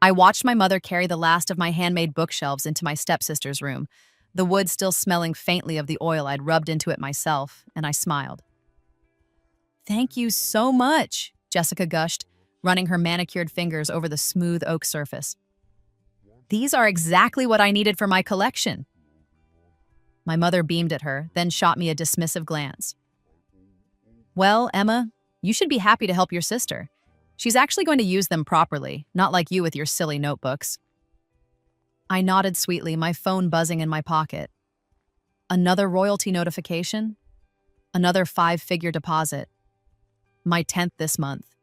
I watched my mother carry the last of my handmade bookshelves into my stepsister's room, the wood still smelling faintly of the oil I'd rubbed into it myself, and I smiled. "Thank you so much," Jessica gushed, running her manicured fingers over the smooth oak surface. "These are exactly what I needed for my collection." My mother beamed at her, then shot me a dismissive glance. "Well, Emma, you should be happy to help your sister. She's actually going to use them properly, not like you with your silly notebooks." I nodded sweetly, my phone buzzing in my pocket. Another royalty notification? Another 5-figure deposit. My 10th this month.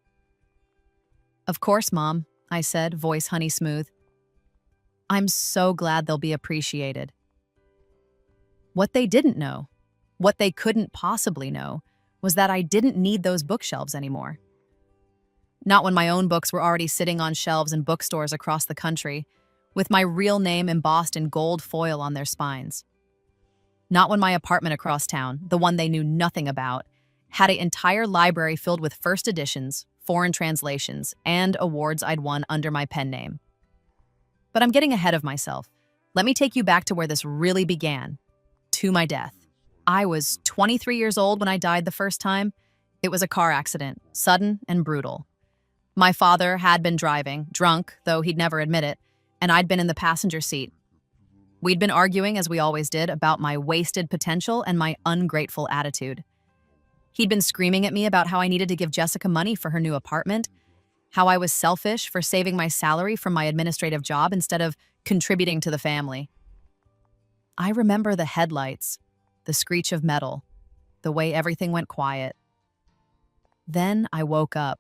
"Of course, Mom," I said, voice honey smooth. "I'm so glad they'll be appreciated." What they didn't know, what they couldn't possibly know, was that I didn't need those bookshelves anymore. Not when my own books were already sitting on shelves in bookstores across the country, with my real name embossed in gold foil on their spines. Not when my apartment across town, the one they knew nothing about, had an entire library filled with first editions, foreign translations, and awards I'd won under my pen name. But I'm getting ahead of myself. Let me take you back to where this really began, to my death. I was 23 years old when I died the first time. It was a car accident, sudden and brutal. My father had been driving, drunk, though he'd never admit it, and I'd been in the passenger seat. We'd been arguing, as we always did, about my wasted potential and my ungrateful attitude. He'd been screaming at me about how I needed to give Jessica money for her new apartment, how I was selfish for saving my salary from my administrative job instead of contributing to the family. I remember the headlights, the screech of metal, the way everything went quiet. Then I woke up.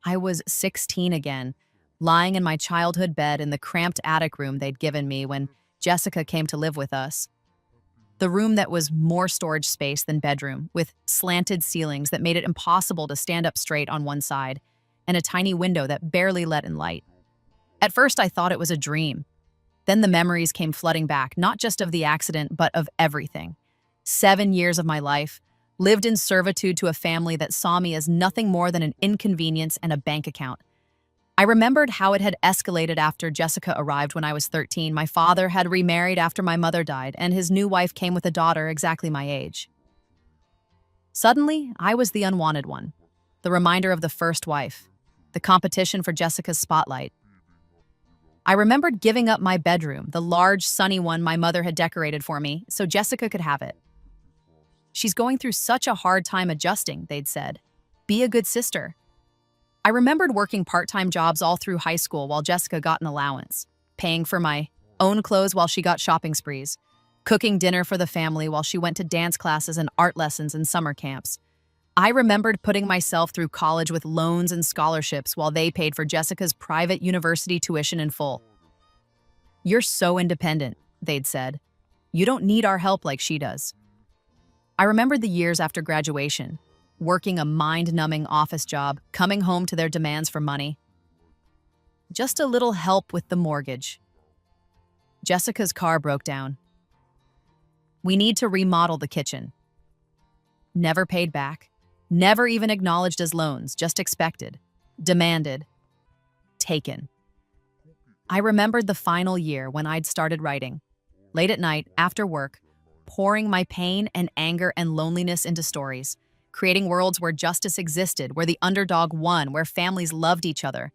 I was 16 again, lying in my childhood bed in the cramped attic room they'd given me when Jessica came to live with us. The room that was more storage space than bedroom, with slanted ceilings that made it impossible to stand up straight on one side, and a tiny window that barely let in light. At first, I thought it was a dream. Then the memories came flooding back, not just of the accident, but of everything. 7 years of my life, lived in servitude to a family that saw me as nothing more than an inconvenience and a bank account. I remembered how it had escalated after Jessica arrived when I was 13. My father had remarried after my mother died, and his new wife came with a daughter exactly my age. Suddenly, I was the unwanted one, the reminder of the first wife, the competition for Jessica's spotlight. I remembered giving up my bedroom, the large, sunny one my mother had decorated for me, so Jessica could have it. "She's going through such a hard time adjusting," they'd said. "Be a good sister." I remembered working part-time jobs all through high school while Jessica got an allowance, paying for my own clothes while she got shopping sprees, cooking dinner for the family while she went to dance classes and art lessons and summer camps. I remembered putting myself through college with loans and scholarships while they paid for Jessica's private university tuition in full. "You're so independent," they'd said. "You don't need our help like she does." I remembered the years after graduation, working a mind-numbing office job, coming home to their demands for money. "Just a little help with the mortgage." Jessica's car broke down. "We need to remodel the kitchen." Never paid back. Never even acknowledged as loans, just expected. Demanded. Taken. I remembered the final year when I'd started writing. Late at night, after work, pouring my pain and anger and loneliness into stories, creating worlds where justice existed, where the underdog won, where families loved each other.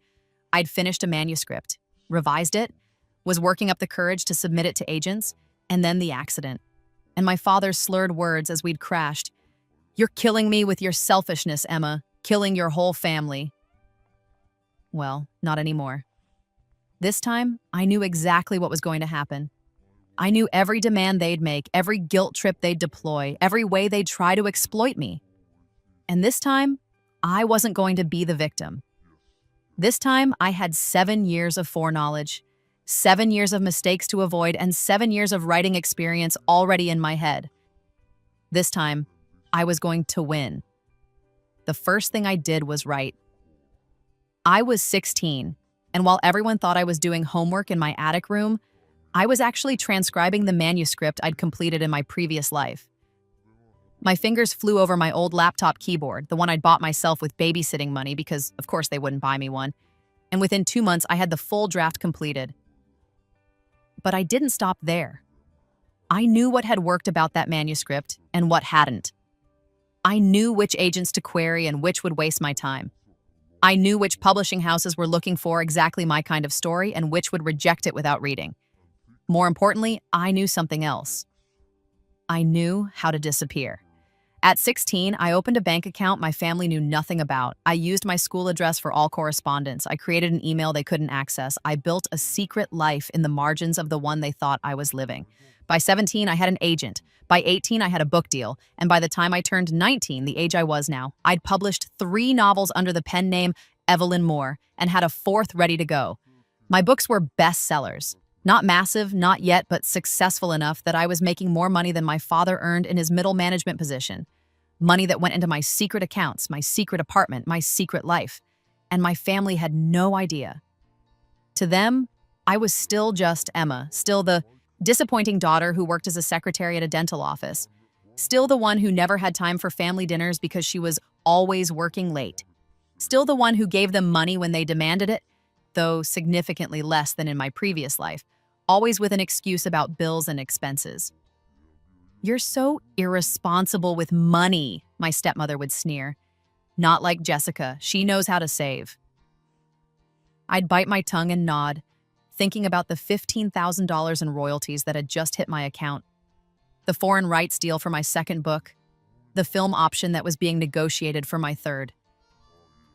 I'd finished a manuscript, revised it, was working up the courage to submit it to agents, and then the accident. And my father's slurred words as we'd crashed. "You're killing me with your selfishness, Emma, killing your whole family." Well, not anymore. This time, I knew exactly what was going to happen. I knew every demand they'd make, every guilt trip they'd deploy, every way they'd try to exploit me. And this time, I wasn't going to be the victim. This time, I had 7 years of foreknowledge, 7 years of mistakes to avoid, and 7 years of writing experience already in my head. This time, I was going to win. The first thing I did was write. I was 16, and while everyone thought I was doing homework in my attic room, I was actually transcribing the manuscript I'd completed in my previous life. My fingers flew over my old laptop keyboard, the one I'd bought myself with babysitting money because, of course, they wouldn't buy me one, and within 2 months I had the full draft completed. But I didn't stop there. I knew what had worked about that manuscript and what hadn't. I knew which agents to query and which would waste my time. I knew which publishing houses were looking for exactly my kind of story and which would reject it without reading. More importantly, I knew something else. I knew how to disappear. At 16, I opened a bank account my family knew nothing about. I used my school address for all correspondence. I created an email they couldn't access. I built a secret life in the margins of the one they thought I was living. By 17, I had an agent. By 18, I had a book deal. And by the time I turned 19, the age I was now, I'd published 3 novels under the pen name Evelyn Moore and had a 4th ready to go. My books were bestsellers. Not massive, not yet, but successful enough that I was making more money than my father earned in his middle management position. Money that went into my secret accounts, my secret apartment, my secret life. And my family had no idea. To them, I was still just Emma, still the disappointing daughter who worked as a secretary at a dental office, still the one who never had time for family dinners because she was always working late, still the one who gave them money when they demanded it, though significantly less than in my previous life, always with an excuse about bills and expenses. "You're so irresponsible with money," my stepmother would sneer. "Not like Jessica, she knows how to save." I'd bite my tongue and nod, thinking about the $15,000 in royalties that had just hit my account, the foreign rights deal for my 2nd book, the film option that was being negotiated for my 3rd.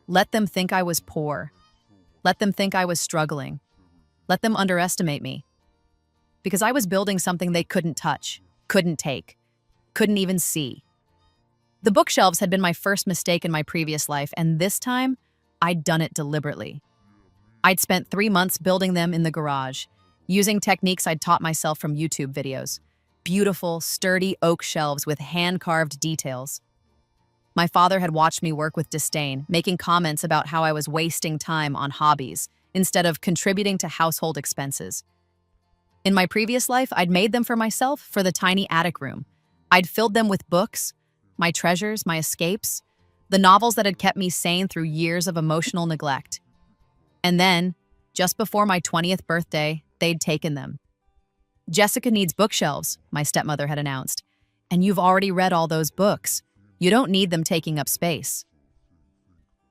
Let them think I was poor. Let them think I was struggling. Let them underestimate me. Because I was building something they couldn't touch, couldn't take, couldn't even see. The bookshelves had been my first mistake in my previous life, and this time, I'd done it deliberately. I'd spent 3 months building them in the garage, using techniques I'd taught myself from YouTube videos. Beautiful, sturdy oak shelves with hand-carved details. My father had watched me work with disdain, making comments about how I was wasting time on hobbies instead of contributing to household expenses. In my previous life, I'd made them for myself for the tiny attic room. I'd filled them with books, my treasures, my escapes, the novels that had kept me sane through years of emotional neglect. And then, just before my 20th birthday, they'd taken them. "Jessica needs bookshelves," my stepmother had announced. "And you've already read all those books. You don't need them taking up space."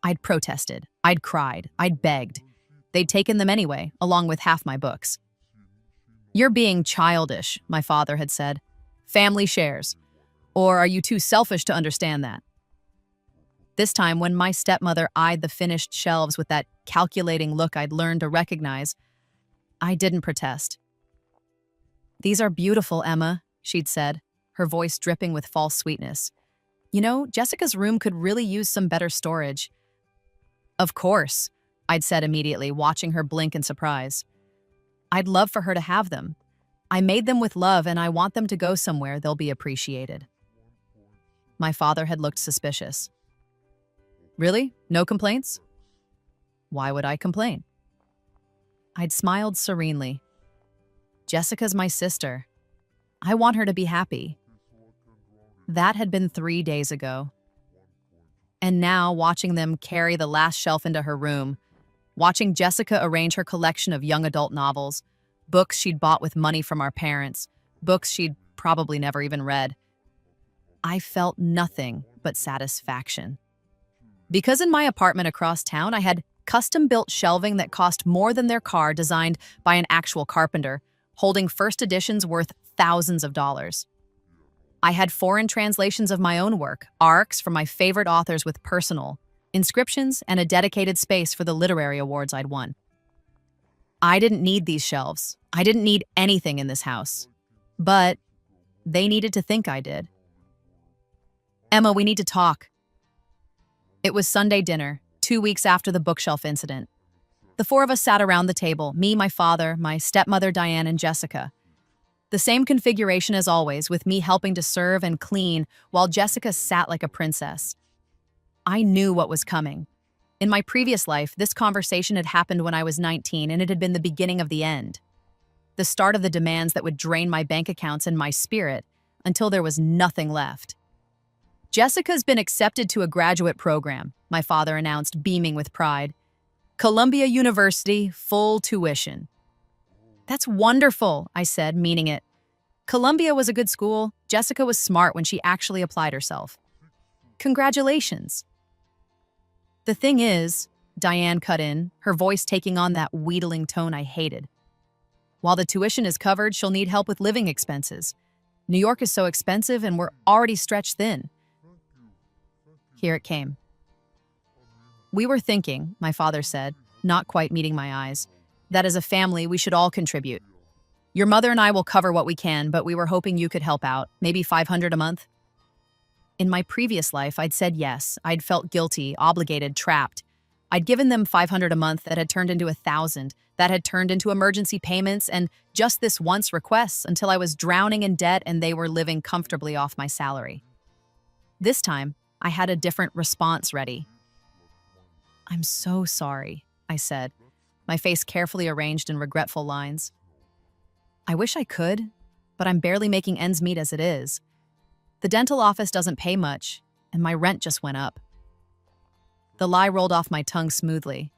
I'd protested. I'd cried. I'd begged. They'd taken them anyway, along with half my books. "You're being childish," my father had said. "Family shares. Or are you too selfish to understand that?" This time, when my stepmother eyed the finished shelves with that calculating look I'd learned to recognize, I didn't protest. "These are beautiful, Emma," she'd said, her voice dripping with false sweetness. "You know, Jessica's room could really use some better storage." "Of course," I'd said immediately, watching her blink in surprise. "I'd love for her to have them. I made them with love, and I want them to go somewhere they'll be appreciated." My father had looked suspicious. "Really? No complaints?" "Why would I complain?" I'd smiled serenely. "Jessica's my sister. I want her to be happy." That had been 3 days ago. And now, watching them carry the last shelf into her room, watching Jessica arrange her collection of young adult novels, books she'd bought with money from our parents, books she'd probably never even read, I felt nothing but satisfaction. Because in my apartment across town, I had custom-built shelving that cost more than their car, designed by an actual carpenter, holding first editions worth thousands of dollars. I had foreign translations of my own work, arcs from my favorite authors with personal inscriptions, and a dedicated space for the literary awards I'd won. I didn't need these shelves. I didn't need anything in this house. But they needed to think I did. "Emma, we need to talk." It was Sunday dinner, 2 weeks after the bookshelf incident. The 4 of us sat around the table, me, my father, my stepmother Diane, and Jessica. The same configuration as always, with me helping to serve and clean while Jessica sat like a princess. I knew what was coming. In my previous life, this conversation had happened when I was 19, and it had been the beginning of the end. The start of the demands that would drain my bank accounts and my spirit until there was nothing left. "Jessica's been accepted to a graduate program," my father announced, beaming with pride. Columbia University, full tuition. That's wonderful, I said, meaning it. Columbia was a good school. Jessica was smart when she actually applied herself. Congratulations. The thing is, Diane cut in, her voice taking on that wheedling tone I hated. While the tuition is covered, she'll need help with living expenses. New York is so expensive and we're already stretched thin. Here it came. We were thinking, my father said, not quite meeting my eyes, that as a family we should all contribute. Your mother and I will cover what we can, but we were hoping you could help out, maybe $500 a month. In my previous life, I'd said yes. I'd felt guilty, obligated, trapped. I'd given them $500 a month that had turned into $1,000, that had turned into emergency payments, and just this once requests until I was drowning in debt and they were living comfortably off my salary. This time, I had a different response ready. I'm so sorry, I said, my face carefully arranged in regretful lines. I wish I could, but I'm barely making ends meet as it is. The dental office doesn't pay much, and my rent just went up. The lie rolled off my tongue smoothly.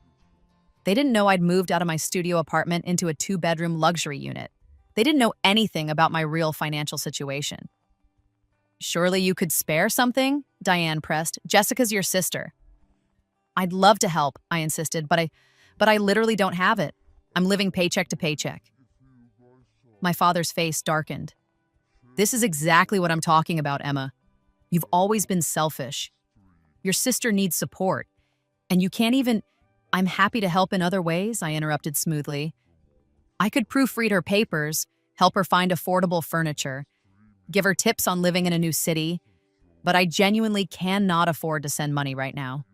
They didn't know I'd moved out of my studio apartment into a 2-bedroom luxury unit. They didn't know anything about my real financial situation. Surely you could spare something? Diane pressed. Jessica's your sister. I'd love to help, I insisted, but I literally don't have it. I'm living paycheck to paycheck. My father's face darkened. This is exactly what I'm talking about, Emma. You've always been selfish. Your sister needs support, and you can't even— I'm happy to help in other ways, I interrupted smoothly. I could proofread her papers, help her find affordable furniture, give her tips on living in a new city, but I genuinely cannot afford to send money right now.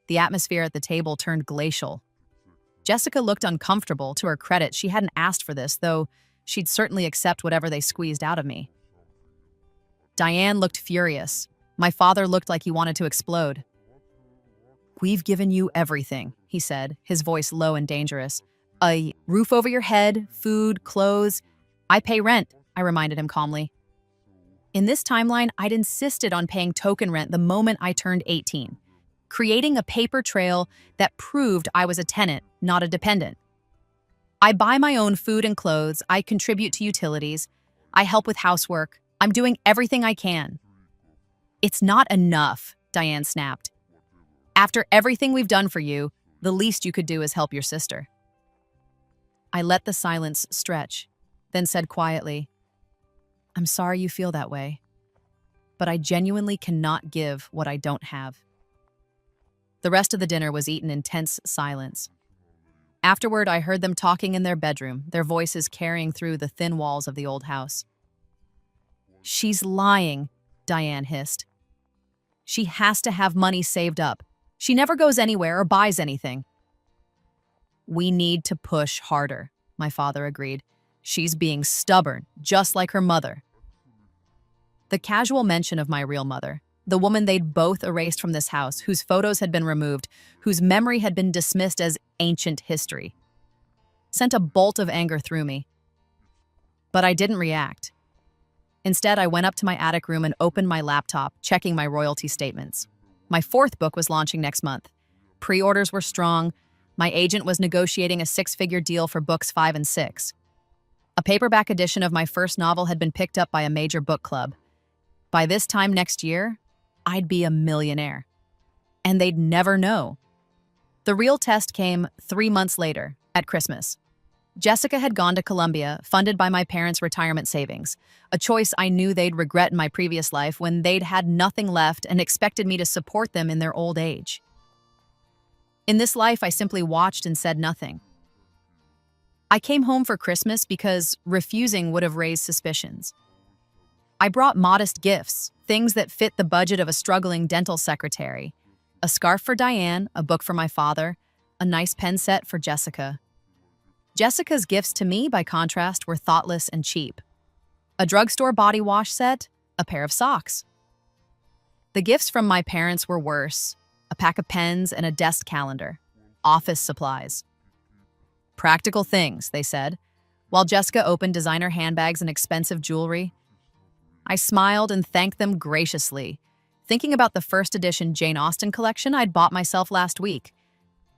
The atmosphere at the table turned glacial. Jessica looked uncomfortable. To her credit, she hadn't asked for this, though she'd certainly accept whatever they squeezed out of me. Diane looked furious. My father looked like he wanted to explode. We've given you everything, he said, his voice low and dangerous. A roof over your head, food, clothes. I pay rent, I reminded him calmly. In this timeline, I'd insisted on paying token rent the moment I turned 18, creating a paper trail that proved I was a tenant, not a dependent. I buy my own food and clothes, I contribute to utilities, I help with housework, I'm doing everything I can. It's not enough, Diane snapped. After everything we've done for you, the least you could do is help your sister. I let the silence stretch, then said quietly, I'm sorry you feel that way, but I genuinely cannot give what I don't have. The rest of the dinner was eaten in tense silence. Afterward, I heard them talking in their bedroom, their voices carrying through the thin walls of the old house. She's lying, Diane hissed. She has to have money saved up. She never goes anywhere or buys anything. We need to push harder, my father agreed. She's being stubborn, just like her mother. The casual mention of my real mother, the woman they'd both erased from this house, whose photos had been removed, whose memory had been dismissed as ancient history, sent a bolt of anger through me. But I didn't react. Instead, I went up to my attic room and opened my laptop, checking my royalty statements. My 4th book was launching next month. Pre-orders were strong. My agent was negotiating a 6-figure deal for books 5 and 6. A paperback edition of my first novel had been picked up by a major book club. By this time next year, I'd be a millionaire. And they'd never know. The real test came 3 months later, at Christmas. Jessica had gone to Columbia, funded by my parents' retirement savings, a choice I knew they'd regret in my previous life when they'd had nothing left and expected me to support them in their old age. In this life, I simply watched and said nothing. I came home for Christmas because refusing would have raised suspicions. I brought modest gifts, things that fit the budget of a struggling dental secretary. A scarf for Diane, a book for my father, a nice pen set for Jessica. Jessica's gifts to me, by contrast, were thoughtless and cheap. A drugstore body wash set, a pair of socks. The gifts from my parents were worse: a pack of pens and a desk calendar, office supplies. Practical things, they said, while Jessica opened designer handbags and expensive jewelry. I smiled and thanked them graciously, thinking about the first edition Jane Austen collection I'd bought myself last week.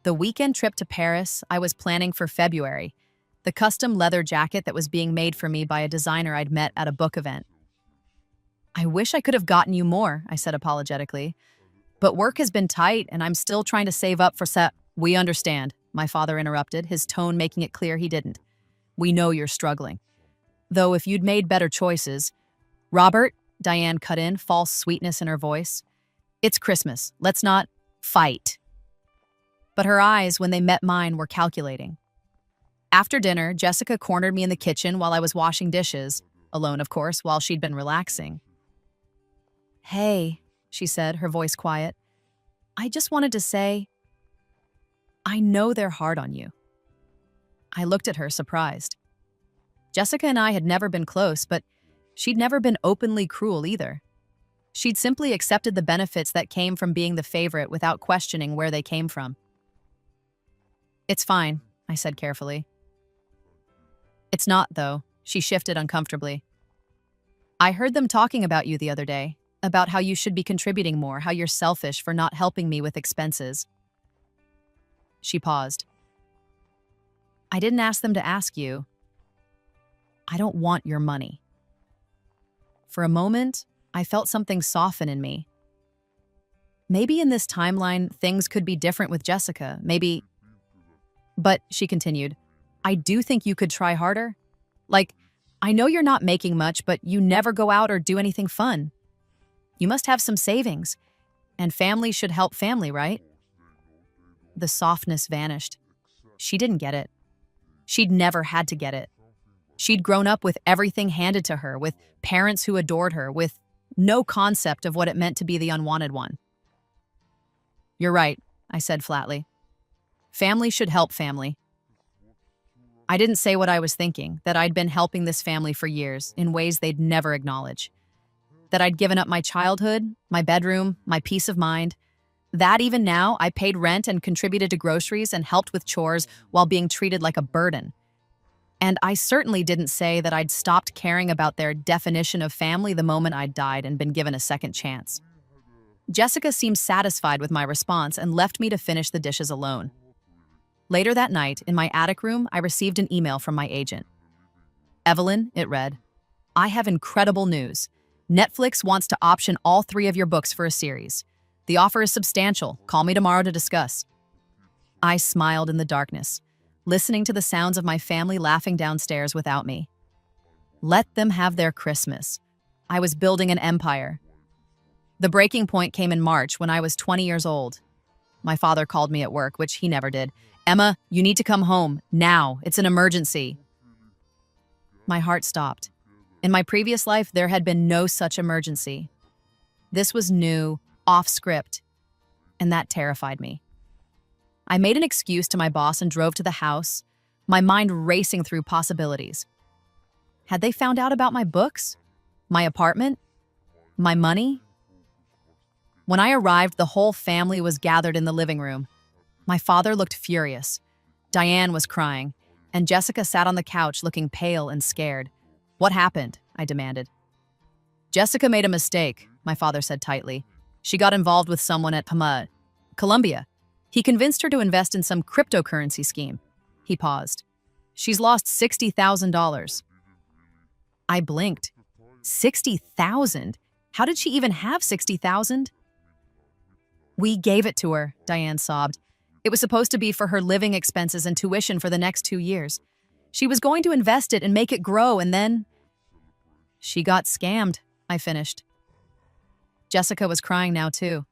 The weekend trip to Paris I was planning for February, the custom leather jacket that was being made for me by a designer I'd met at a book event. I wish I could have gotten you more, I said apologetically. But work has been tight and I'm still trying to save up for We understand, my father interrupted, his tone making it clear he didn't. We know you're struggling. Though if you'd made better choices. Robert, Diane cut in, false sweetness in her voice. It's Christmas. Let's not fight. But her eyes, when they met mine, were calculating. After dinner, Jessica cornered me in the kitchen while I was washing dishes, alone, of course, while she'd been relaxing. Hey, she said, her voice quiet. I just wanted to say, I know they're hard on you. I looked at her, surprised. Jessica and I had never been close, but she'd never been openly cruel either. She'd simply accepted the benefits that came from being the favorite without questioning where they came from. It's fine, I said carefully. It's not, though. She shifted uncomfortably. I heard them talking about you the other day, about how you should be contributing more, how you're selfish for not helping me with expenses. She paused. I didn't ask them to ask you. I don't want your money. For a moment, I felt something soften in me. Maybe in this timeline, things could be different with Jessica, maybe. But, she continued, I do think you could try harder. Like, I know you're not making much, but you never go out or do anything fun. You must have some savings. And family should help family, right? The softness vanished. She didn't get it. She'd never had to get it. She'd grown up with everything handed to her, with parents who adored her, with no concept of what it meant to be the unwanted one. You're right, I said flatly. Family should help family. I didn't say what I was thinking, that I'd been helping this family for years in ways they'd never acknowledge. That I'd given up my childhood, my bedroom, my peace of mind. That even now, I paid rent and contributed to groceries and helped with chores while being treated like a burden. And I certainly didn't say that I'd stopped caring about their definition of family the moment I'd died and been given a second chance. Jessica seemed satisfied with my response and left me to finish the dishes alone. Later that night, in my attic room, I received an email from my agent. Evelyn, it read, I have incredible news. Netflix wants to option all 3 of your books for a series. The offer is substantial. Call me tomorrow to discuss. I smiled in the darkness, listening to the sounds of my family laughing downstairs without me. Let them have their Christmas. I was building an empire. The breaking point came in March when I was 20 years old. My father called me at work, which he never did. Emma, you need to come home, now. It's an emergency. My heart stopped. In my previous life, there had been no such emergency. This was new, off script, and that terrified me. I made an excuse to my boss and drove to the house, my mind racing through possibilities. Had they found out about my books? My apartment? My money? When I arrived, the whole family was gathered in the living room. My father looked furious. Diane was crying, and Jessica sat on the couch looking pale and scared. What happened? I demanded. Jessica made a mistake, my father said tightly. She got involved with someone at Columbia. He convinced her to invest in some cryptocurrency scheme. He paused. She's lost $60,000. I blinked. 60,000? How did she even have 60,000? We gave it to her, Diane sobbed. It was supposed to be for her living expenses and tuition for the next 2 years. She was going to invest it and make it grow, and then... She got scammed, I finished. Jessica was crying now, too.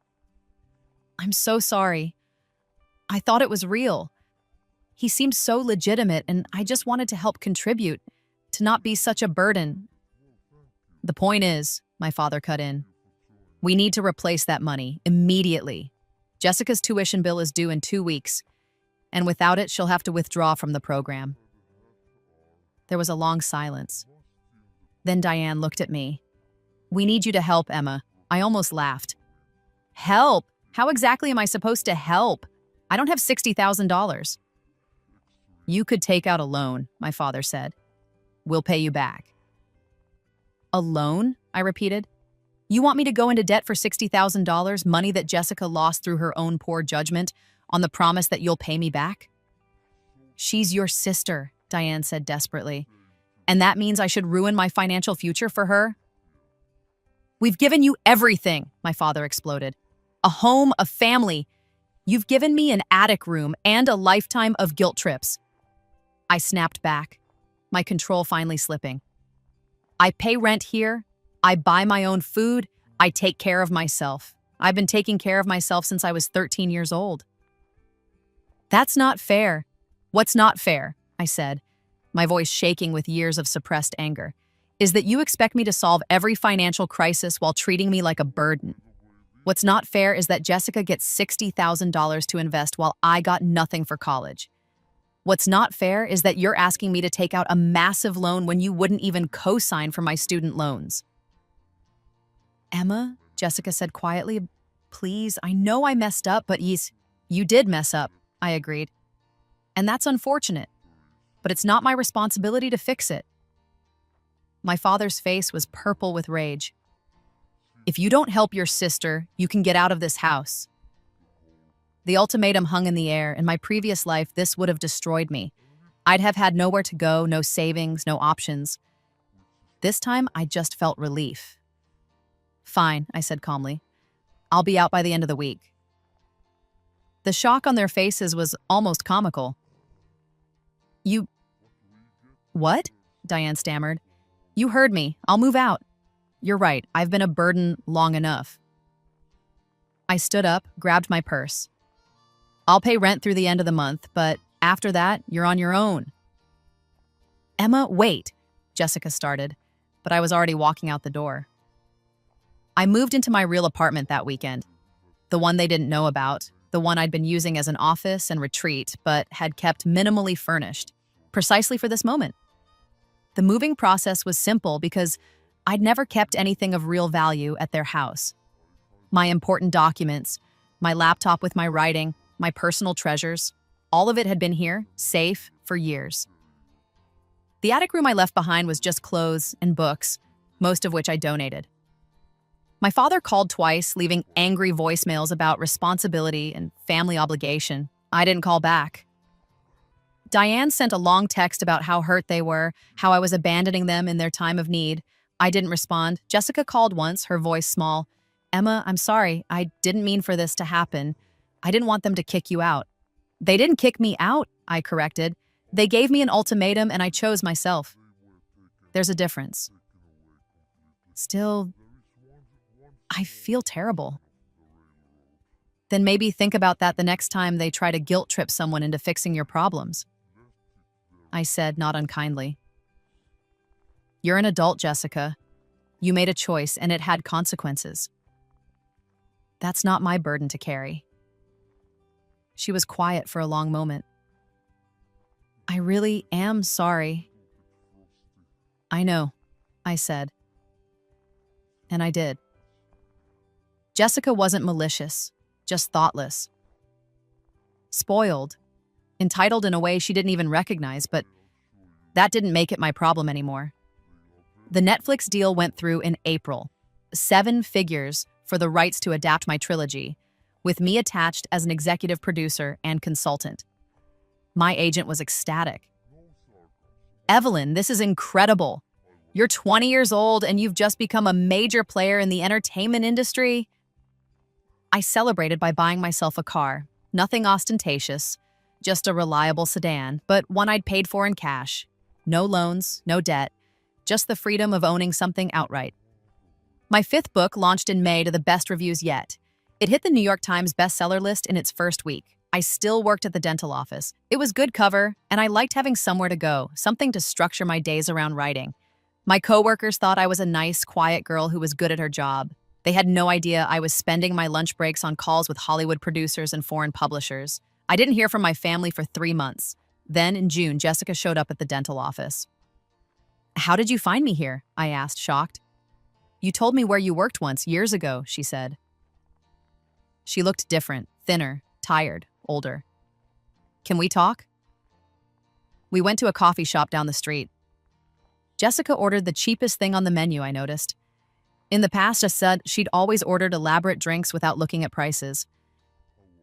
I'm so sorry. I thought it was real. He seemed so legitimate, and I just wanted to help contribute, to not be such a burden. The point is, my father cut in, we need to replace that money immediately. Jessica's tuition bill is due in 2 weeks, and without it, she'll have to withdraw from the program. There was a long silence. Then Diane looked at me. We need you to help, Emma. I almost laughed. Help? How exactly am I supposed to help? I don't have $60,000. You could take out a loan, my father said. We'll pay you back. A loan? I repeated. You want me to go into debt for $60,000, money that Jessica lost through her own poor judgment, on the promise that you'll pay me back? She's your sister, Diane said desperately. And that means I should ruin my financial future for her? We've given you everything, my father exploded. A home, a family. You've given me an attic room and a lifetime of guilt trips. I snapped back, my control finally slipping. I pay rent here. I buy my own food. I take care of myself. I've been taking care of myself since I was 13 years old. That's not fair. What's not fair, I said, my voice shaking with years of suppressed anger, is that you expect me to solve every financial crisis while treating me like a burden. What's not fair is that Jessica gets $60,000 to invest while I got nothing for college. What's not fair is that you're asking me to take out a massive loan when you wouldn't even co-sign for my student loans. Emma, Jessica said quietly, please, I know I messed up, but you did mess up, I agreed. And that's unfortunate, but it's not my responsibility to fix it. My father's face was purple with rage. If you don't help your sister, you can get out of this house. The ultimatum hung in the air. In my previous life, this would have destroyed me. I'd have had nowhere to go, no savings, no options. This time, I just felt relief. Fine, I said calmly. I'll be out by the end of the week. The shock on their faces was almost comical. You... What? Diane stammered. You heard me. I'll move out. You're right. I've been a burden long enough. I stood up, grabbed my purse. I'll pay rent through the end of the month, but after that, you're on your own. Emma, wait, Jessica started, but I was already walking out the door. I moved into my real apartment that weekend, the one they didn't know about, the one I'd been using as an office and retreat, but had kept minimally furnished, precisely for this moment. The moving process was simple because I'd never kept anything of real value at their house. My important documents, my laptop with my writing, my personal treasures, all of it had been here, safe, for years. The attic room I left behind was just clothes and books, most of which I donated. My father called twice, leaving angry voicemails about responsibility and family obligation. I didn't call back. Diane sent a long text about how hurt they were, how I was abandoning them in their time of need. I didn't respond. Jessica called once, her voice small. Emma, I'm sorry. I didn't mean for this to happen. I didn't want them to kick you out. They didn't kick me out, I corrected. They gave me an ultimatum and I chose myself. There's a difference. Still, I feel terrible. Then maybe think about that the next time they try to guilt trip someone into fixing your problems. I said, not unkindly. You're an adult, Jessica. You made a choice and it had consequences. That's not my burden to carry. She was quiet for a long moment. I really am sorry. I know, I said. And I did. Jessica wasn't malicious, just thoughtless. Spoiled, entitled in a way she didn't even recognize, but that didn't make it my problem anymore. The Netflix deal went through in April. 7 figures for the rights to adapt my trilogy, with me attached as an executive producer and consultant. My agent was ecstatic. Evelyn, this is incredible. You're 20 years old and you've just become a major player in the entertainment industry. I celebrated by buying myself a car. Nothing ostentatious, just a reliable sedan, but one I'd paid for in cash. No loans, no debt, just the freedom of owning something outright. My 5th book launched in May to the best reviews yet. It hit the New York Times bestseller list in its first week. I still worked at the dental office. It was good cover, and I liked having somewhere to go, something to structure my days around writing. My coworkers thought I was a nice, quiet girl who was good at her job. They had no idea I was spending my lunch breaks on calls with Hollywood producers and foreign publishers. I didn't hear from my family for 3 months. Then, in June, Jessica showed up at the dental office. How did you find me here? I asked, shocked. You told me where you worked once, years ago, she said. She looked different, thinner, tired, older. Can we talk? We went to a coffee shop down the street. Jessica ordered the cheapest thing on the menu, I noticed. In the past, I said she'd always ordered elaborate drinks without looking at prices.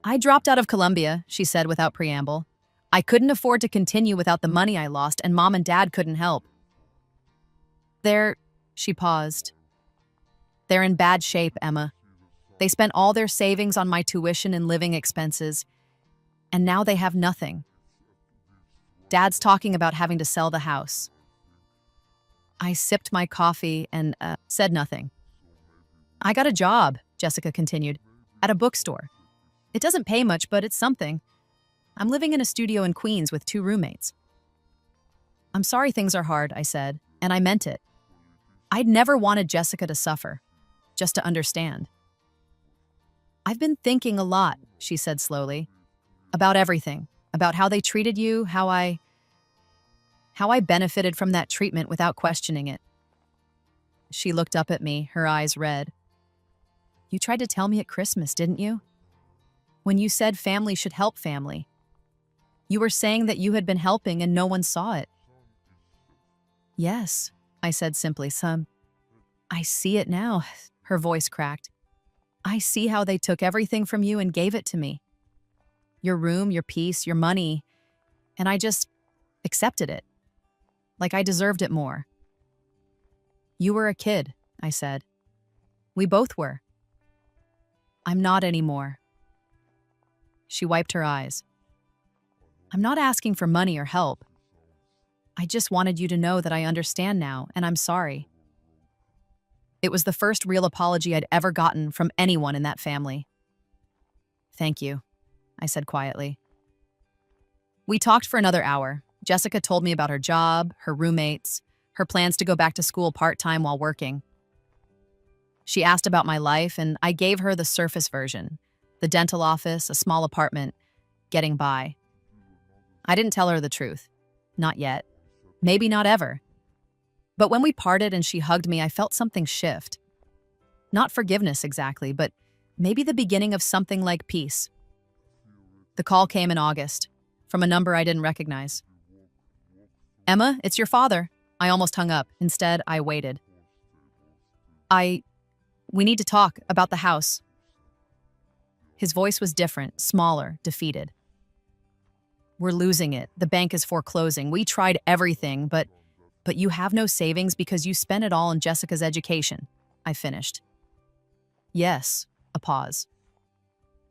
I dropped out of Columbia, she said without preamble. I couldn't afford to continue without the money I lost, and Mom and Dad couldn't help. She paused. They're in bad shape, Emma. They spent all their savings on my tuition and living expenses, and now they have nothing. Dad's talking about having to sell the house. I sipped my coffee and said nothing. I got a job, Jessica continued, at a bookstore. It doesn't pay much, but it's something. I'm living in a studio in Queens with 2 roommates. I'm sorry things are hard, I said, and I meant it. I'd never wanted Jessica to suffer, just to understand. I've been thinking a lot, she said slowly, about everything, about how they treated you, how I benefited from that treatment without questioning it. She looked up at me, her eyes red. You tried to tell me at Christmas, didn't you? When you said family should help family. You were saying that you had been helping and no one saw it. Yes, I said simply, I see it now, her voice cracked. I see how they took everything from you and gave it to me. Your room, your peace, your money, and I just accepted it. Like I deserved it more. You were a kid, I said. We both were. I'm not anymore. She wiped her eyes. I'm not asking for money or help. I just wanted you to know that I understand now, and I'm sorry. It was the first real apology I'd ever gotten from anyone in that family. Thank you, I said quietly. We talked for another hour. Jessica told me about her job, her roommates, her plans to go back to school part-time while working. She asked about my life, and I gave her the surface version, the dental office, a small apartment, getting by. I didn't tell her the truth. Not yet. Maybe not ever. But when we parted and she hugged me, I felt something shift. Not forgiveness exactly, but maybe the beginning of something like peace. The call came in August, from a number I didn't recognize. Emma, it's your father. I almost hung up. Instead, I waited. We need to talk about the house. His voice was different, smaller, defeated. We're losing it. The bank is foreclosing. We tried everything, but you have no savings because you spent it all on Jessica's education, I finished. Yes, a pause.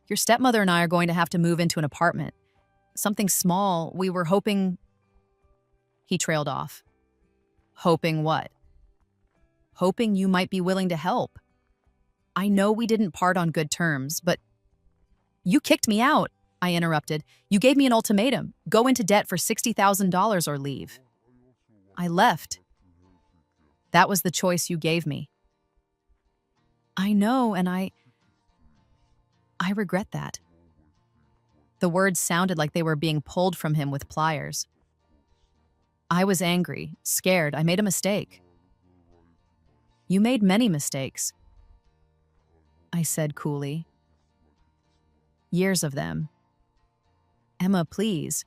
Your stepmother and I are going to have to move into an apartment. Something small. We were hoping... He trailed off. Hoping what? Hoping you might be willing to help. I know we didn't part on good terms, but... You kicked me out, I interrupted. You gave me an ultimatum. Go into debt for $60,000 or leave. I left. That was the choice you gave me. I know, and I regret that. The words sounded like they were being pulled from him with pliers. I was angry, scared. I made a mistake. You made many mistakes, I said coolly. Years of them. Emma, please.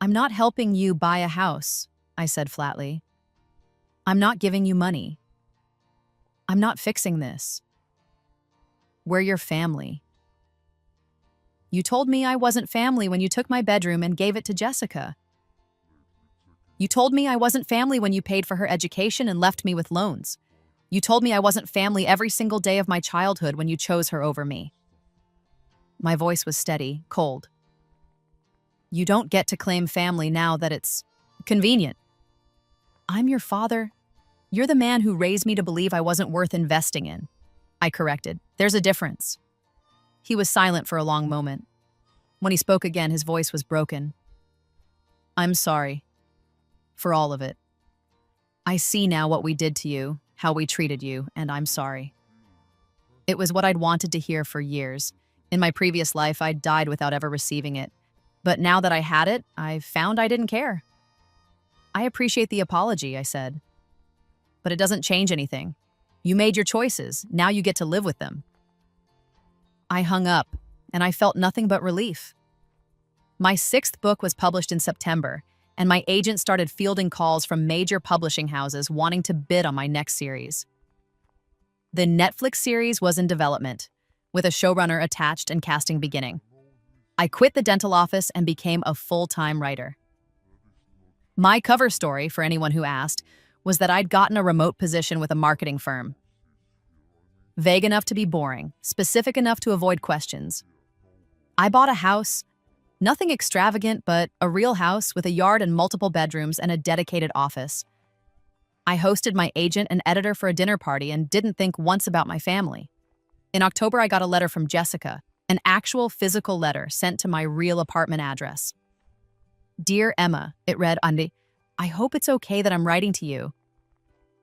I'm not helping you buy a house, I said flatly. I'm not giving you money. I'm not fixing this. We're your family. You told me I wasn't family when you took my bedroom and gave it to Jessica. You told me I wasn't family when you paid for her education and left me with loans. You told me I wasn't family every single day of my childhood when you chose her over me. My voice was steady, cold. You don't get to claim family now that it's convenient. I'm your father. You're the man who raised me to believe I wasn't worth investing in. I corrected. There's a difference. He was silent for a long moment. When he spoke again, his voice was broken. I'm sorry. For all of it. I see now what we did to you, how we treated you, and I'm sorry. It was what I'd wanted to hear for years. In my previous life, I'd died without ever receiving it. But now that I had it, I found I didn't care. I appreciate the apology, I said. But it doesn't change anything. You made your choices. Now you get to live with them. I hung up, and I felt nothing but relief. My 6th book was published in September, and my agent started fielding calls from major publishing houses wanting to bid on my next series. The Netflix series was in development, with a showrunner attached and casting beginning. I quit the dental office and became a full-time writer. My cover story, for anyone who asked, was that I'd gotten a remote position with a marketing firm. Vague enough to be boring, specific enough to avoid questions. I bought a house, nothing extravagant, but a real house with a yard and multiple bedrooms and a dedicated office. I hosted my agent and editor for a dinner party and didn't think once about my family. In October, I got a letter from Jessica, an actual physical letter sent to my real apartment address. Dear Emma, it read, I hope it's okay that I'm writing to you.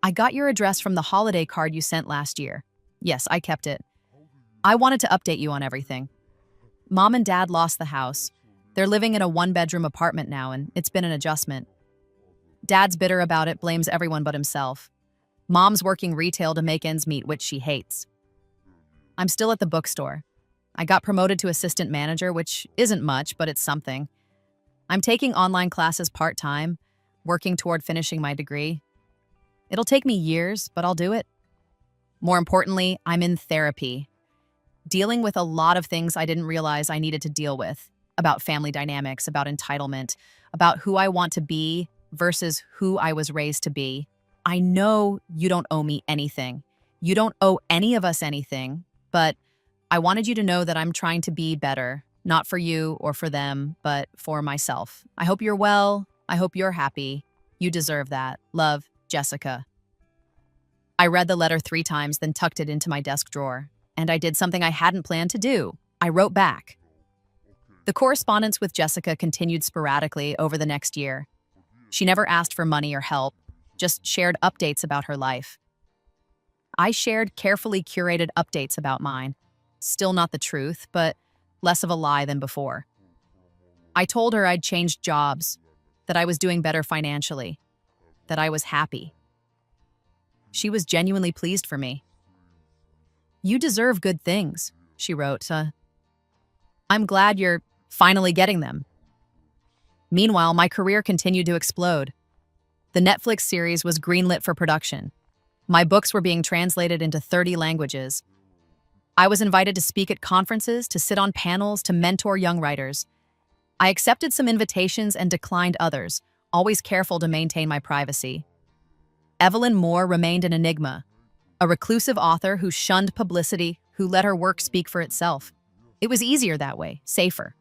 I got your address from the holiday card you sent last year. Yes, I kept it. I wanted to update you on everything. Mom and Dad lost the house. They're living in a one-bedroom apartment now, and it's been an adjustment. Dad's bitter about it, blames everyone but himself. Mom's working retail to make ends meet, which she hates. I'm still at the bookstore. I got promoted to assistant manager, which isn't much, but it's something. I'm taking online classes part-time, working toward finishing my degree. It'll take me years, but I'll do it. More importantly, I'm in therapy, dealing with a lot of things I didn't realize I needed to deal with, about family dynamics, about entitlement, about who I want to be versus who I was raised to be. I know you don't owe me anything. You don't owe any of us anything, but I wanted you to know that I'm trying to be better, not for you or for them, but for myself. I hope you're well. I hope you're happy. You deserve that. Love, Jessica. I read the letter 3 times, then tucked it into my desk drawer. And I did something I hadn't planned to do. I wrote back. The correspondence with Jessica continued sporadically over the next year. She never asked for money or help, just shared updates about her life. I shared carefully curated updates about mine. Still not the truth, but less of a lie than before. I told her I'd changed jobs, that I was doing better financially, that I was happy. She was genuinely pleased for me. You deserve good things, she wrote. I'm glad you're finally getting them. Meanwhile, my career continued to explode. The Netflix series was greenlit for production. My books were being translated into 30 languages. I was invited to speak at conferences, to sit on panels, to mentor young writers. I accepted some invitations and declined others, always careful to maintain my privacy. Evelyn Moore remained an enigma, a reclusive author who shunned publicity, who let her work speak for itself. It was easier that way, safer.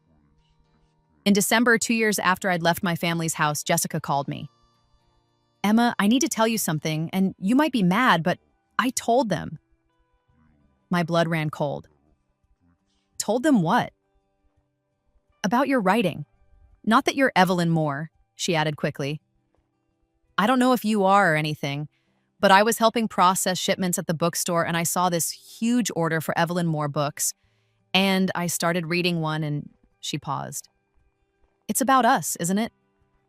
In December, 2 years after I'd left my family's house, Jessica called me. Emma, I need to tell you something, and you might be mad, but I told them. My blood ran cold. Told them what? About your writing. Not that you're Evelyn Moore, she added quickly. I don't know if you are or anything, but I was helping process shipments at the bookstore and I saw this huge order for Evelyn Moore books, and I started reading one and she paused. It's about us, isn't it?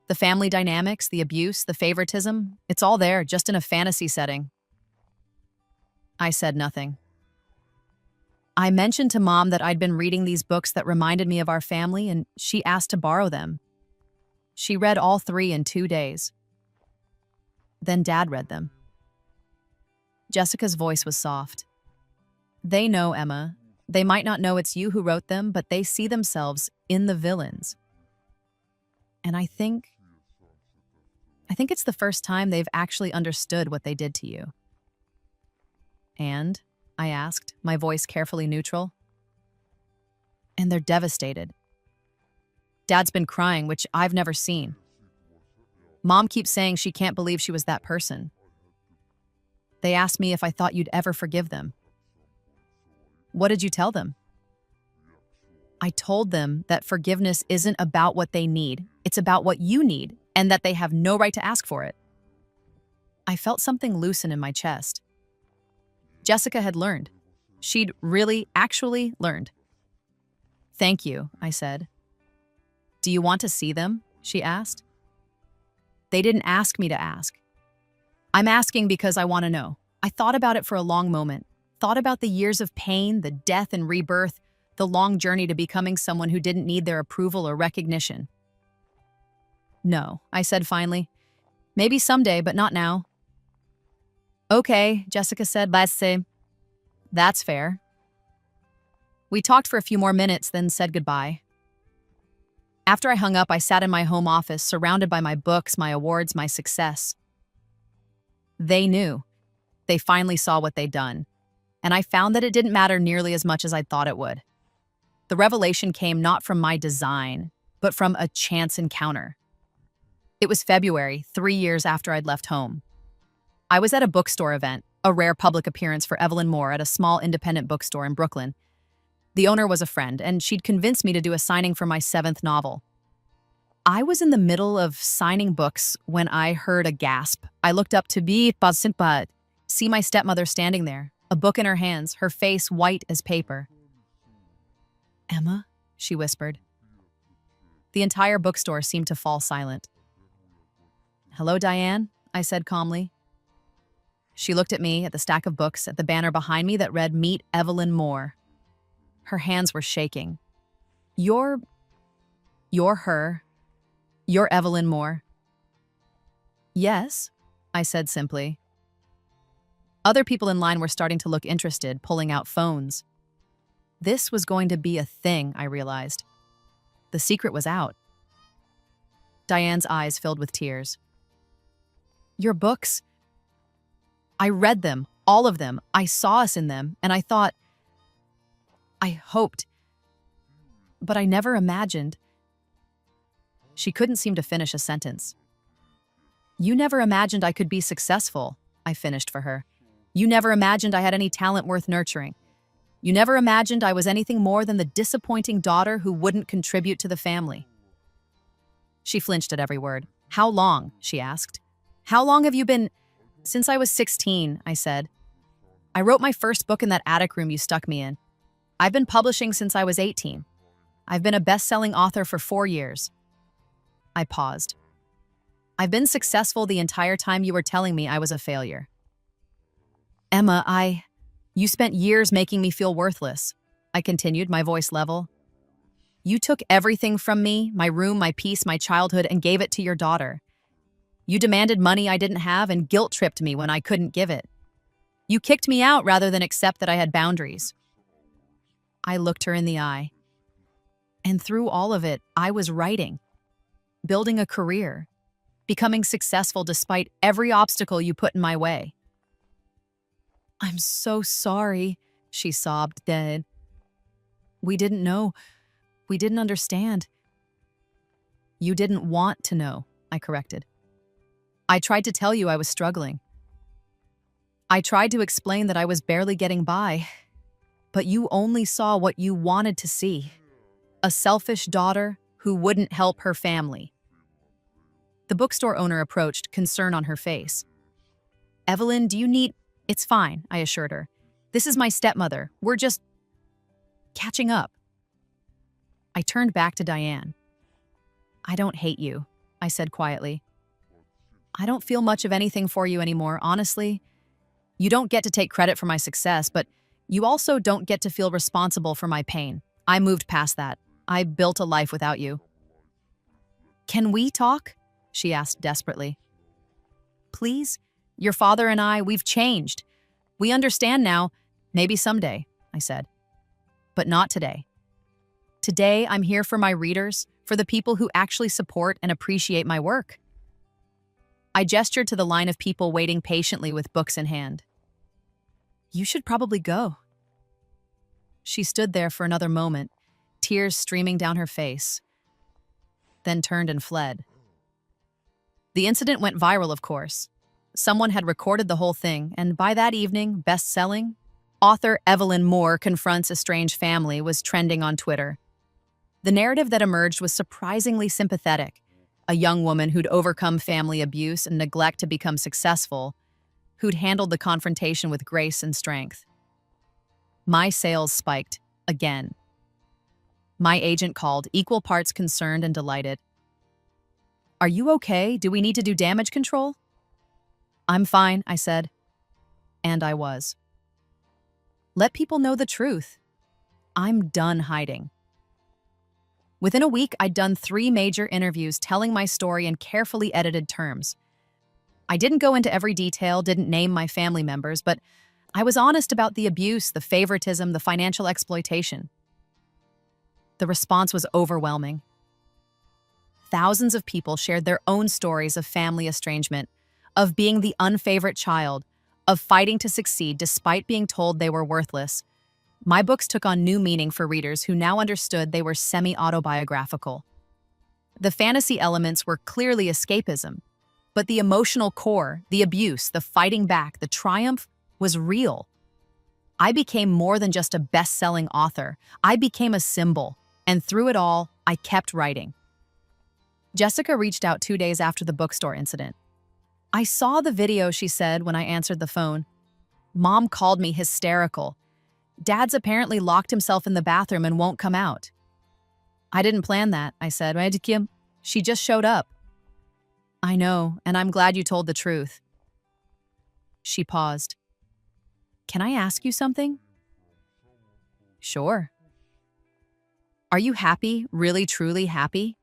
The family dynamics, the abuse, the favoritism, it's all there, just in a fantasy setting. I said nothing. I mentioned to Mom that I'd been reading these books that reminded me of our family, and she asked to borrow them. She read all 3 in 2 days. Then Dad read them. Jessica's voice was soft. They know, Emma. They might not know it's you who wrote them, but they see themselves in the villains. And I think it's the first time they've actually understood what they did to you. And, I asked, my voice carefully neutral. And they're devastated. Dad's been crying, which I've never seen. Mom keeps saying she can't believe she was that person. They asked me if I thought you'd ever forgive them. What did you tell them? I told them that forgiveness isn't about what they need, it's about what you need, and that they have no right to ask for it. I felt something loosen in my chest. Jessica had learned. She'd really, actually learned. Thank you, I said. Do you want to see them? She asked. They didn't ask me to ask. I'm asking because I want to know. I thought about it for a long moment. Thought about the years of pain, the death and rebirth, the long journey to becoming someone who didn't need their approval or recognition. No, I said finally. Maybe someday, but not now. Okay, Jessica said, let's say. That's fair. We talked for a few more minutes, then said goodbye. After I hung up, I sat in my home office, surrounded by my books, my awards, my success. They knew. They finally saw what they'd done. And I found that it didn't matter nearly as much as I thought it would. The revelation came not from my design, but from a chance encounter. It was February, 3 years after I'd left home. I was at a bookstore event, a rare public appearance for Evelyn Moore at a small independent bookstore in Brooklyn. The owner was a friend, and she'd convinced me to do a signing for my 7th novel. I was in the middle of signing books when I heard a gasp. I looked up to see my stepmother standing there, a book in her hands, her face white as paper. "Emma," she whispered. The entire bookstore seemed to fall silent. "Hello, Diane," I said calmly. She looked at me, at the stack of books, at the banner behind me that read, "Meet Evelyn Moore." Her hands were shaking. You're her. You're Evelyn Moore." "Yes," I said simply. Other people in line were starting to look interested, pulling out phones. This was going to be a thing, I realized. The secret was out. Diane's eyes filled with tears. "Your books, I read them, all of them. I saw us in them, and I thought, I hoped, but I never imagined." She couldn't seem to finish a sentence. "You never imagined I could be successful," I finished for her. "You never imagined I had any talent worth nurturing. You never imagined I was anything more than the disappointing daughter who wouldn't contribute to the family." She flinched at every word. "How long?" she asked. "How long have you been—" "Since I was 16, I said. "I wrote my first book in that attic room you stuck me in. I've been publishing since I was 18. I've been a best-selling author for 4 years. I paused. "I've been successful the entire time you were telling me I was a failure." "Emma, you spent years making me feel worthless," I continued, my voice level. "You took everything from me, my room, my peace, my childhood, and gave it to your daughter. You demanded money I didn't have and guilt-tripped me when I couldn't give it. You kicked me out rather than accept that I had boundaries." I looked her in the eye. And through all of it, I was writing, building a career, becoming successful despite every obstacle you put in my way. "I'm so sorry," she sobbed, dead. "We didn't know. We didn't understand." "You didn't want to know," I corrected. "I tried to tell you I was struggling. I tried to explain that I was barely getting by, but you only saw what you wanted to see. A selfish daughter who wouldn't help her family." The bookstore owner approached, concern on her face. "Evelyn, do you need—" "It's fine," I assured her. "This is my stepmother. We're just catching up." I turned back to Diane. "I don't hate you," I said quietly. "I don't feel much of anything for you anymore, honestly. You don't get to take credit for my success, but you also don't get to feel responsible for my pain. I moved past that. I built a life without you." "Can we talk?" she asked desperately. "Please? Your father and I, we've changed. We understand now. Maybe someday," I said. "But not today. Today, I'm here for my readers, for the people who actually support and appreciate my work." I gestured to the line of people waiting patiently with books in hand. "You should probably go." She stood there for another moment, tears streaming down her face, then turned and fled. The incident went viral, of course. Someone had recorded the whole thing, and by that evening, best-selling, author Evelyn Moore Confronts a Strange Family was trending on Twitter. The narrative that emerged was surprisingly sympathetic. A young woman who'd overcome family abuse and neglect to become successful, who'd handled the confrontation with grace and strength. My sales spiked, again. My agent called, equal parts concerned and delighted. "Are you okay? Do we need to do damage control?" "I'm fine," I said. And I was. Let people know the truth. I'm done hiding. Within a week, I'd done 3 major interviews telling my story in carefully edited terms. I didn't go into every detail, didn't name my family members, but I was honest about the abuse, the favoritism, the financial exploitation. The response was overwhelming. Thousands of people shared their own stories of family estrangement, of being the unfavorite child, of fighting to succeed despite being told they were worthless. My books took on new meaning for readers who now understood they were semi-autobiographical. The fantasy elements were clearly escapism, but the emotional core, the abuse, the fighting back, the triumph was real. I became more than just a best-selling author. I became a symbol, and through it all, I kept writing. Jessica reached out 2 days after the bookstore incident. "I saw the video," she said when I answered the phone. "Mom called me hysterical. Dad's apparently locked himself in the bathroom and won't come out." "I didn't plan that," I said. "She just showed up." "I know, and I'm glad you told the truth." She paused. "Can I ask you something?" "Sure." "Are you happy, really truly happy?"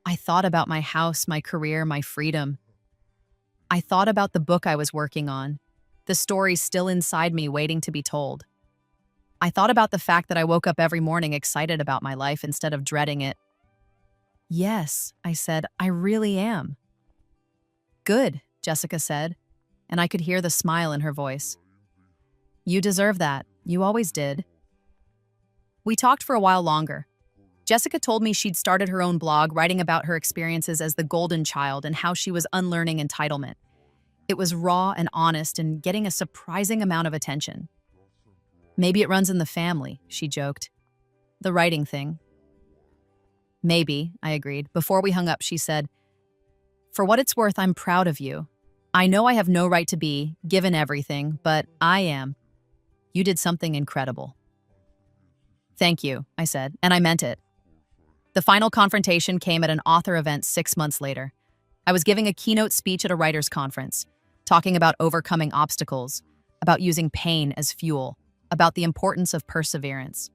I thought about my house, my career, my freedom. I thought about the book I was working on, the stories still inside me waiting to be told. I thought about the fact that I woke up every morning excited about my life instead of dreading it. "Yes," I said, "I really am." "Good," Jessica said, and I could hear the smile in her voice. "You deserve that. You always did." We talked for a while longer. Jessica told me she'd started her own blog writing about her experiences as the golden child and how she was unlearning entitlement. It was raw and honest and getting a surprising amount of attention. "Maybe it runs in the family," she joked. "The writing thing." "Maybe," I agreed. Before we hung up, she said, "For what it's worth, I'm proud of you. I know I have no right to be, given everything, but I am. You did something incredible." "Thank you," I said, and I meant it. The final confrontation came at an author event 6 months later. I was giving a keynote speech at a writers' conference, talking about overcoming obstacles, about using pain as fuel, about the importance of perseverance.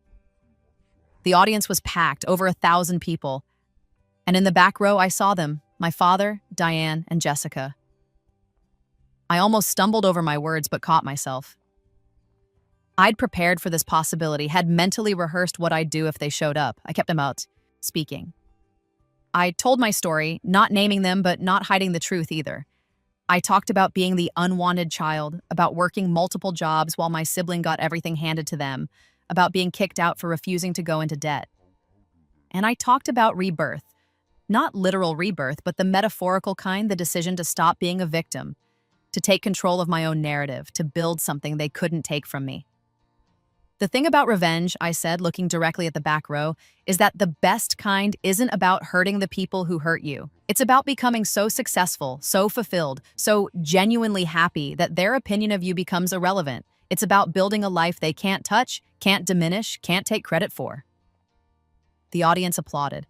The audience was packed, over 1,000 people, and in the back row I saw them, my father, Diane, and Jessica. I almost stumbled over my words but caught myself. I'd prepared for this possibility, had mentally rehearsed what I'd do if they showed up. I kept them out, speaking. I told my story, not naming them but not hiding the truth either. I talked about being the unwanted child, about working multiple jobs while my sibling got everything handed to them, about being kicked out for refusing to go into debt. And I talked about rebirth. Not literal rebirth, but the metaphorical kind, the decision to stop being a victim, to take control of my own narrative, to build something they couldn't take from me. "The thing about revenge," I said, looking directly at the back row, "is that the best kind isn't about hurting the people who hurt you. It's about becoming so successful, so fulfilled, so genuinely happy that their opinion of you becomes irrelevant. It's about building a life they can't touch, can't diminish, can't take credit for." The audience applauded.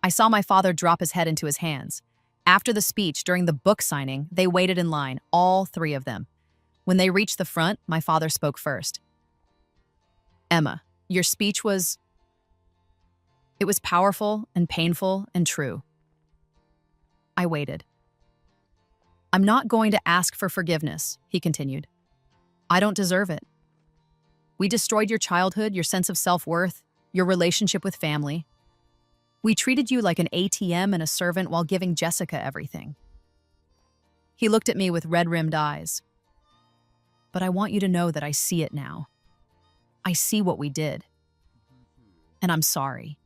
I saw my father drop his head into his hands. After the speech, during the book signing, they waited in line, all 3 of them. When they reached the front, my father spoke first. "Emma, your speech was... it was powerful and painful and true." I waited. "I'm not going to ask for forgiveness," he continued. "I don't deserve it. We destroyed your childhood, your sense of self-worth, your relationship with family. We treated you like an ATM and a servant while giving Jessica everything." He looked at me with red-rimmed eyes. "But I want you to know that I see it now. I see what we did. And I'm sorry."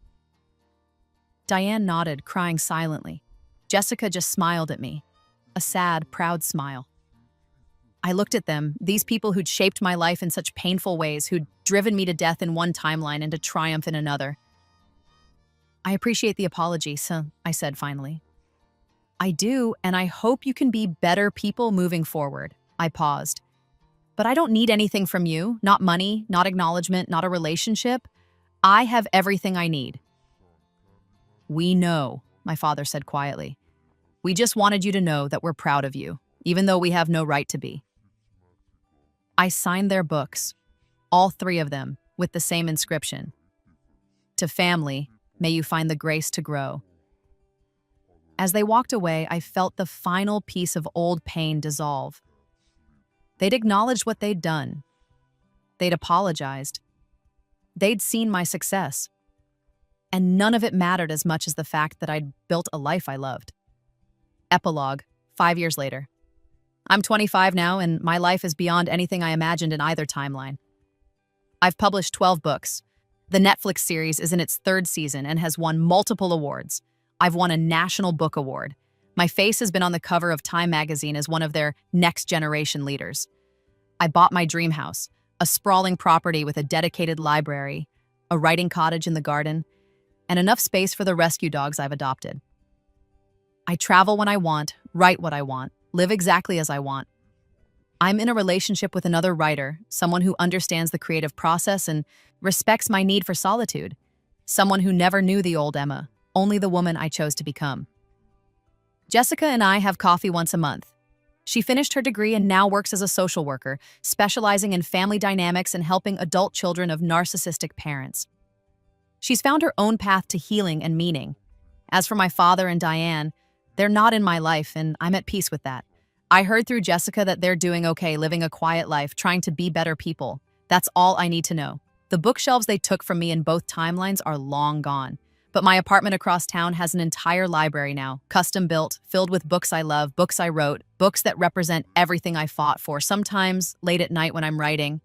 Diane nodded, crying silently. Jessica just smiled at me, a sad, proud smile. I looked at them, these people who'd shaped my life in such painful ways, who'd driven me to death in one timeline and to triumph in another. "I appreciate the apology, so," I said finally. "I do, and I hope you can be better people moving forward." I paused. "But I don't need anything from you, not money, not acknowledgement, not a relationship. I have everything I need." "We know," my father said quietly. "We just wanted you to know that we're proud of you, even though we have no right to be." I signed their books, all 3 of them, with the same inscription. "To family, may you find the grace to grow." As they walked away, I felt the final piece of old pain dissolve. They'd acknowledged what they'd done. They'd apologized. They'd seen my success, and none of it mattered as much as the fact that I'd built a life I loved. Epilogue, 5 years later. I'm 25 now, and my life is beyond anything I imagined in either timeline. I've published 12 books. The Netflix series is in its 3rd season and has won multiple awards. I've won a National Book Award. My face has been on the cover of Time magazine as one of their next generation leaders. I bought my dream house, a sprawling property with a dedicated library, a writing cottage in the garden, and enough space for the rescue dogs I've adopted. I travel when I want, write what I want, live exactly as I want. I'm in a relationship with another writer, someone who understands the creative process and respects my need for solitude, someone who never knew the old Emma, only the woman I chose to become. Jessica and I have coffee once a month. She finished her degree and now works as a social worker, specializing in family dynamics and helping adult children of narcissistic parents. She's found her own path to healing and meaning. As for my father and Diane, they're not in my life, and I'm at peace with that. I heard through Jessica that they're doing okay, living a quiet life, trying to be better people. That's all I need to know. The bookshelves they took from me in both timelines are long gone. But my apartment across town has an entire library now, custom built, filled with books I love, books I wrote, books that represent everything I fought for. Sometimes, late at night when I'm writing,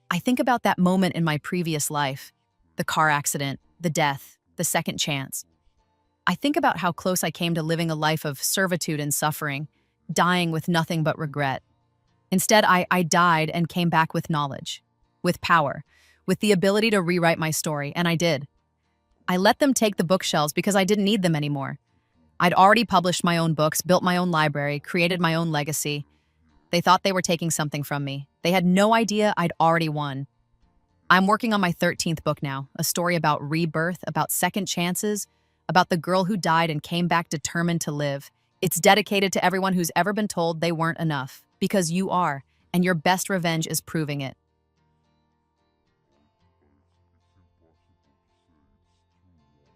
I think about that moment in my previous life. The car accident, the death, the second chance. I think about how close I came to living a life of servitude and suffering, dying with nothing but regret. Instead, I died and came back with knowledge, with power, with the ability to rewrite my story, and I did. I let them take the bookshelves because I didn't need them anymore. I'd already published my own books, built my own library, created my own legacy. They thought they were taking something from me. They had no idea I'd already won. I'm working on my 13th book now, a story about rebirth, about second chances, about the girl who died and came back determined to live. It's dedicated to everyone who's ever been told they weren't enough, because you are, and your best revenge is proving it.